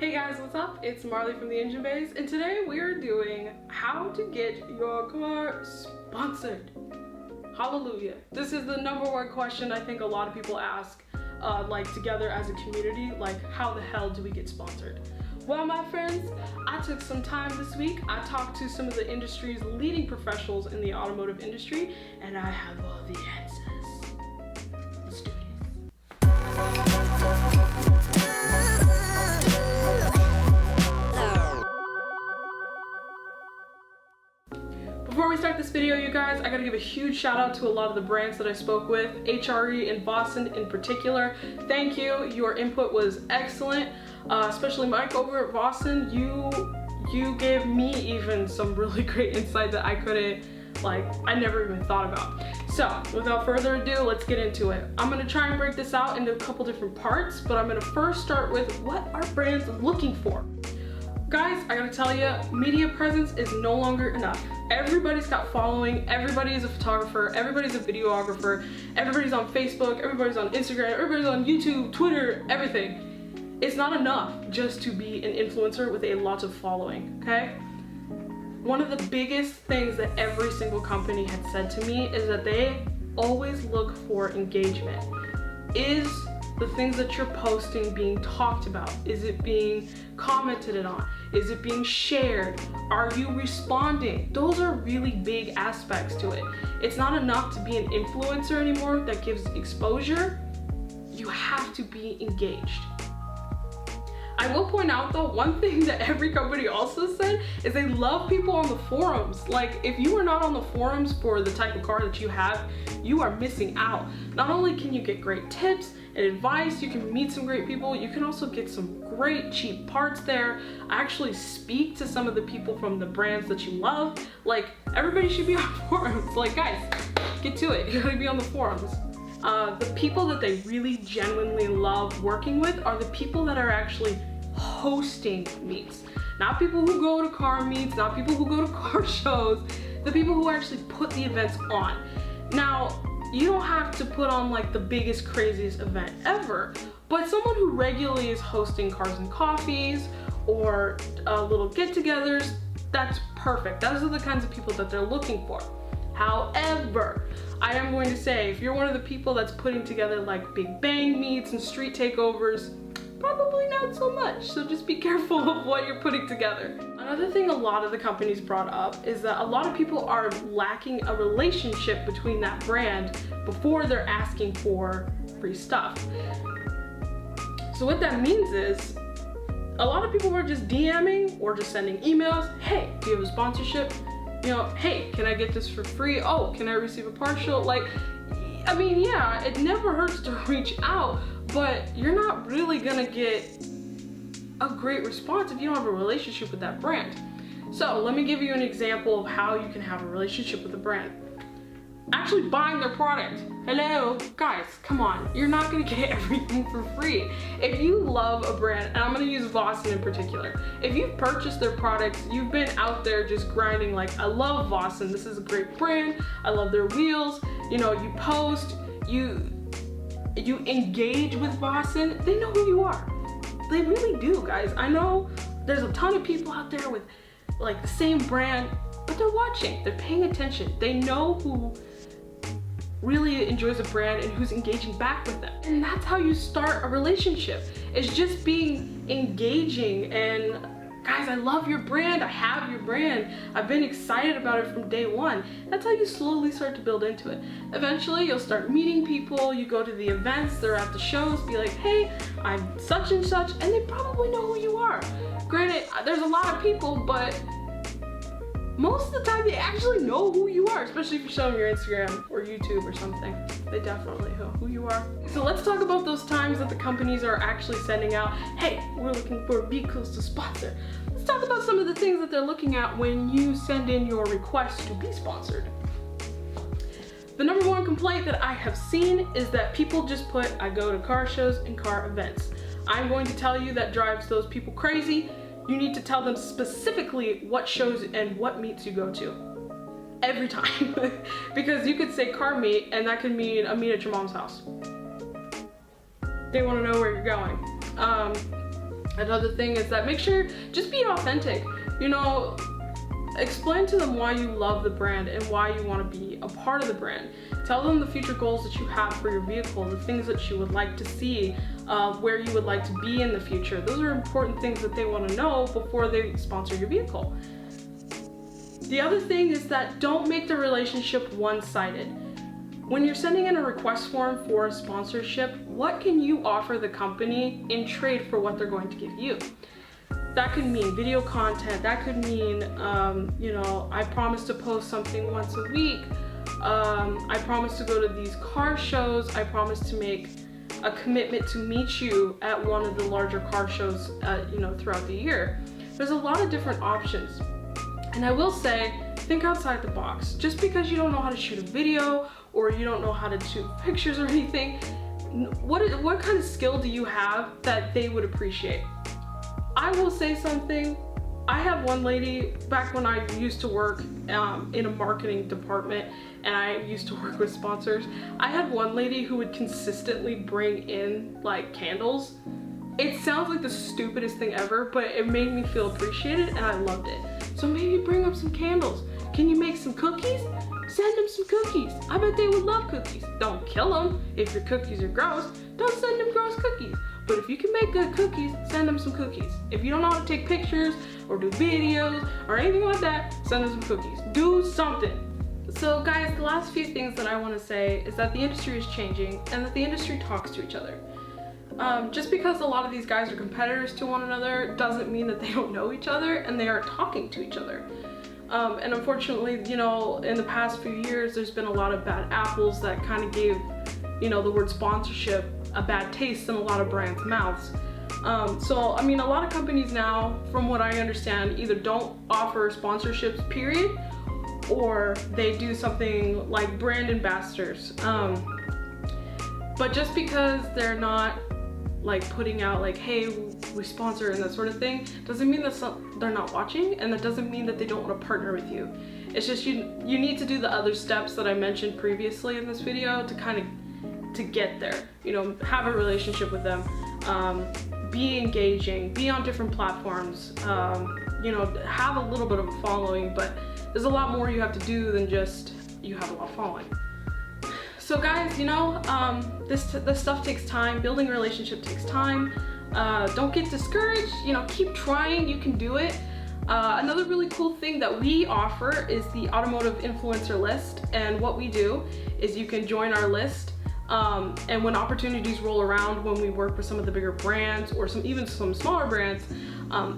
Hey guys, what's up? It's Marley from the Engine Base, and today we are doing how to get your car sponsored. Hallelujah. This is the number one question I think a lot of people ask, like together as a community, like how the hell do we get sponsored? Well, my friends, I took some time this week. I talked to some of the industry's leading professionals in the automotive industry, and I have all the answers. Let's do this. Before we start this video, you guys, I gotta give a huge shout out to a lot of the brands that I spoke with, HRE and Vossen in particular. Thank you, your input was excellent, especially Mike over at Vossen. You gave me even some really great insight that I never even thought about. So without further ado, let's get into it. I'm gonna try and break this out into a couple different parts, but I'm gonna first start with what are brands looking for. Guys, I gotta tell you, media presence is no longer enough. Everybody's got following, everybody is a photographer, everybody's a videographer, everybody's on Facebook, everybody's on Instagram, everybody's on YouTube, Twitter, everything. It's not enough just to be an influencer with a lot of following, okay? One of the biggest things that every single company had said to me is that they always look for engagement. Is the things that you're posting being talked about? Is it being commented on? Is it being shared? Are you responding? Those are really big aspects to it. It's not enough to be an influencer anymore that gives exposure. You have to be engaged. I will point out though, one thing that every company also said is they love people on the forums. Like, if you are not on the forums for the type of car that you have, you are missing out. Not only can you get great tips and advice, you can meet some great people, you can also get some great cheap parts there. Actually speak to some of the people from the brands that you love. Like, everybody should be on forums. Like, guys, get to it. You're gonna be on the forums. The people that they really genuinely love working with are the people that are actually hosting meets. Not people who go to car meets, not people who go to car shows, the people who actually put the events on. Now, you don't have to put on like the biggest, craziest event ever, but someone who regularly is hosting cars and coffees or little get-togethers, that's perfect. Those are the kinds of people that they're looking for. However, I am going to say, if you're one of the people that's putting together like big bang meets and street takeovers, probably not so much. So just be careful of what you're putting together. Another thing a lot of the companies brought up is that a lot of people are lacking a relationship between that brand before they're asking for free stuff. So what that means is a lot of people were just DMing or just sending emails. Hey, do you have a sponsorship? You know, hey, can I get this for free? Oh, can I receive a partial? Like, I mean, yeah, it never hurts to reach out, but you're not really gonna get a great response if you don't have a relationship with that brand. So let me give you an example of how you can have a relationship with a brand. Actually buying their product. Hello, guys, come on. You're not gonna get everything for free. If you love a brand, and I'm gonna use Vossen in particular, if you've purchased their products, you've been out there just grinding like, I love Vossen, this is a great brand, I love their wheels, you know, you post, you engage with Vossen, they know who you are. They really do, guys. I know there's a ton of people out there with like the same brand, but they're watching, they're paying attention. They know who really enjoys a brand and who's engaging back with them. And that's how you start a relationship. It's just being engaging and, guys, I love your brand, I have your brand, I've been excited about it from day one. That's how you slowly start to build into it. Eventually, you'll start meeting people, you go to the events, they're at the shows, be like, hey, I'm such and such, and they probably know who you are. Granted, there's a lot of people, but most of the time they actually know who you are, especially if you're showing your Instagram or YouTube or something. They definitely know who you are. So let's talk about those times that the companies are actually sending out, hey, we're looking for vehicles to sponsor. Let's talk about some of the things that they're looking at when you send in your request to be sponsored. The number one complaint that I have seen is that people just put, I go to car shows and car events. I'm going to tell you that drives those people crazy. You need to tell them specifically what shows and what meets you go to. Every time. Because you could say car meet and that could mean a meet at your mom's house. They want to know where you're going. Another thing is that make sure, just be authentic. You know, explain to them why you love the brand and why you want to be a part of the brand. Tell them the future goals that you have for your vehicle, the things that you would like to see, where you would like to be in the future. Those are important things that they want to know before they sponsor your vehicle. The other thing is that don't make the relationship one-sided. When you're sending in a request form for a sponsorship, what can you offer the company in trade for what they're going to give you? That could mean video content, that could mean, you know, I promise to post something once a week, I promise to go to these car shows, I promise to make a commitment to meet you at one of the larger car shows, you know, throughout the year. There's a lot of different options. And I will say, think outside the box. Just because you don't know how to shoot a video or you don't know how to shoot pictures or anything, what kind of skill do you have that they would appreciate? I will say something. I had one lady back when I used to work in a marketing department and I used to work with sponsors. I had one lady who would consistently bring in like candles. It sounds like the stupidest thing ever, but it made me feel appreciated and I loved it. So maybe bring up some candles. Can you make some cookies? Send them some cookies. I bet they would love cookies. Don't kill them. If your cookies are gross, don't send them gross cookies. But if you can make good cookies, send them some cookies. If you don't know how to take pictures or do videos or anything like that, send them some cookies. Do something. So guys, the last few things that I want to say is that the industry is changing and that the industry talks to each other. Just because a lot of these guys are competitors to one another doesn't mean that they don't know each other and they aren't talking to each other. And unfortunately, you know, in the past few years, there's been a lot of bad apples that kind of gave, you know, the word sponsorship a bad taste in a lot of brands' mouths. So, I mean, a lot of companies now, from what I understand, either don't offer sponsorships, period, or they do something like brand ambassadors. But just because they're not like putting out like, hey, we sponsor and that sort of thing, doesn't mean that they're not watching, and that doesn't mean that they don't want to partner with you. It's just you need to do the other steps that I mentioned previously in this video to kind of to get there. You know, have a relationship with them, be engaging, be on different platforms, you know, have a little bit of a following, but there's a lot more you have to do than just you have a lot of following. So guys, you know, this stuff takes time. Building a relationship takes time. Don't get discouraged, you know, keep trying, you can do it. Another really cool thing that we offer is the Automotive Influencer List, and what we do is you can join our list, and when opportunities roll around, when we work with some of the bigger brands or even some smaller brands,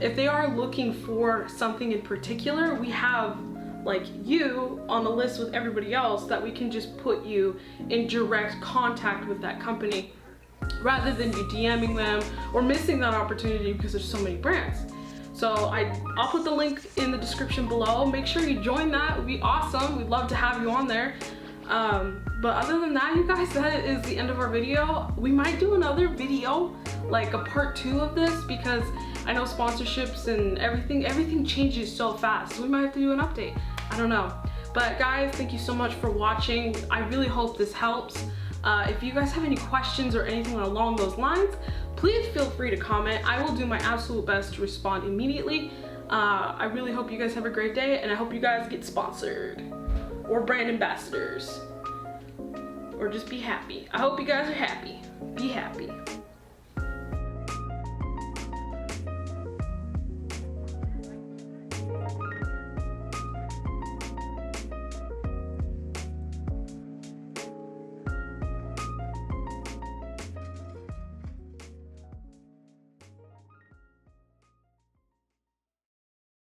if they are looking for something in particular, we have like you on the list with everybody else that we can just put you in direct contact with that company rather than you DMing them or missing that opportunity because there's so many brands. So I'll put the link in the description below. Make sure you join that. It would be awesome. We'd love to have you on there. But other than that, you guys, that is the end of our video. We might do another video, like a part 2 of this, because I know sponsorships and everything changes so fast. So we might have to do an update. I don't know. But guys, thank you so much for watching. I really hope this helps. If you guys have any questions or anything along those lines, please feel free to comment. I will do my absolute best to respond immediately. I really hope you guys have a great day, and I hope you guys get sponsored or brand ambassadors or just be happy. I hope you guys are happy. Be happy.